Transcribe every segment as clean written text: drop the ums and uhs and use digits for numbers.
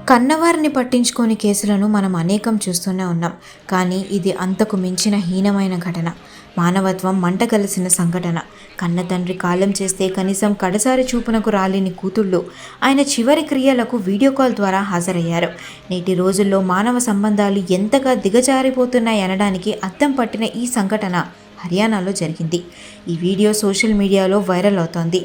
కన్నవారిని పట్టించుకోని కేసులను మనం అనేకం చూస్తూనే ఉన్నాం. కానీ ఇది అంతకు మించిన హీనమైన ఘటన. మానవత్వం మంట కలిసిన సంఘటన. కన్న తండ్రి కాలం చేస్తే కనీసం కడసారి చూపునకు రాలేని కూతుళ్ళు ఆయన చివరి క్రియలకు వీడియో కాల్ ద్వారా హాజరయ్యారు. నేటి రోజుల్లో మానవ సంబంధాలు ఎంతగా దిగజారిపోతున్నాయి అనడానికి అద్దం పట్టిన ఈ సంఘటన హర్యానాలో జరిగింది. ఈ వీడియో సోషల్ మీడియాలో వైరల్ అవుతోంది.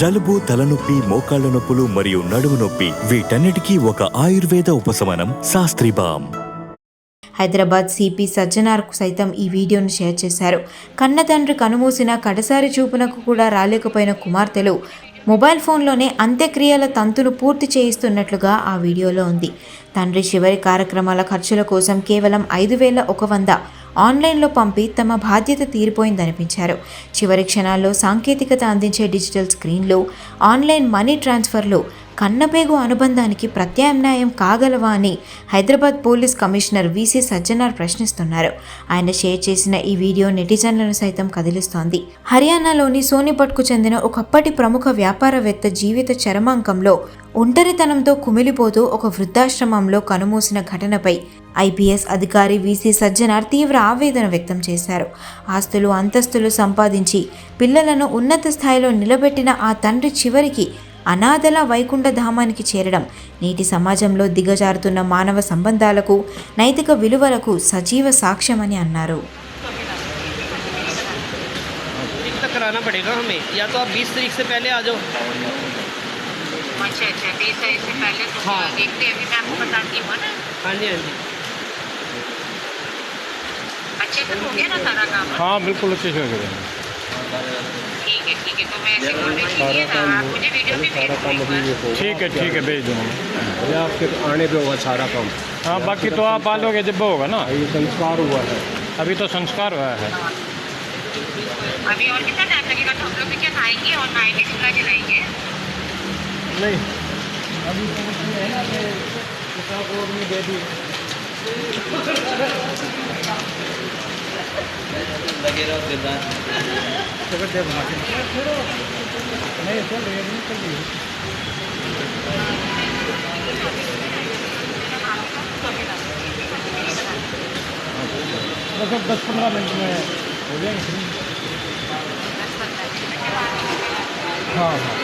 జలుబు, తలనొప్పి, మోకాళ్ల నొప్పులు మరియు నడుము నొప్పి వీటన్నిటికీ ఒక ఆయుర్వేద ఉపశమనం శాస్త్రీ బామ్. హైదరాబాద్ సిపి సజ్జనార్కు సైతం ఈ వీడియోను షేర్ చేశారు. కన్న తండ్రి కనుమూసిన కడసారి చూపునకు కూడా రాలేకపోయిన కుమార్తెలు మొబైల్ ఫోన్లోనే అంత్యక్రియల తంతును పూర్తి చేయిస్తున్నట్లుగా ఆ వీడియోలో ఉంది. తండ్రి చివరి కార్యక్రమాల ఖర్చుల కోసం కేవలం 5,100 ఆన్లైన్లో పంపి తమ బాధ్యత తీరిపోయిందనిపించారు. చివరి క్షణాల్లో సాంకేతికత అందించే డిజిటల్ స్క్రీన్లు, ఆన్లైన్ మనీ ట్రాన్స్ఫర్లు కన్నపేగు అనుబంధానికి ప్రత్యామ్నాయం కాగలవా అని Hyderabad police commissioner VC Sajjanar ప్రశ్నిస్తున్నారు. ఆయన షేర్ చేసిన ఈ వీడియో నెటిజన్లను సైతం కదిలిస్తోంది. హర్యానాలోని సోనిపట్కు చెందిన ఒకప్పటి ప్రముఖ వ్యాపారవేత్త జీవిత చరమాంకంలో ఒంటరితనంతో కుమిలిపోతూ ఒక వృద్ధాశ్రమంలో కనుమూసిన ఘటనపై ఐపీఎస్ అధికారి విసి సజ్జనార్ తీవ్ర ఆవేదన వ్యక్తం చేశారు. ఆస్తులు అంతస్తులు సంపాదించి పిల్లలను ఉన్నత స్థాయిలో నిలబెట్టిన ఆ తండ్రి చివరికి అనాథల వైకుంఠ ధామానికి చేరడం నేటి సమాజంలో దిగజారుతున్న మానవ సంబంధాలకు, నైతిక విలువలకు సజీవ సాక్ష్యమని అన్నారు. हाँ बिल्कुल अच्छे से हो गए। ठीक है तो मैं ऐसे बोलने चाहिए ना, आप मुझे वीडियो भी भेज दो। ठीक है भेज दूँगा। ये आपके आने पे होगा सारा काम। हाँ बाकी तो आप आ लोगे जब होगा ना। ये संस्कार हुआ है, अभी तो संस्कार हुआ है। अभी और कितना टाइम लगेगा? तो हम लोग भी क्या खाएंगे और नहाएंगे, चूल्हा जलाएंगे? नहीं अभी तो है ना कि किताब रोड में दे दी लगे रहो दिलदार नहीं चल रही है चल रही है 10-15 मिनट में हो जाएंगे। हाँ हाँ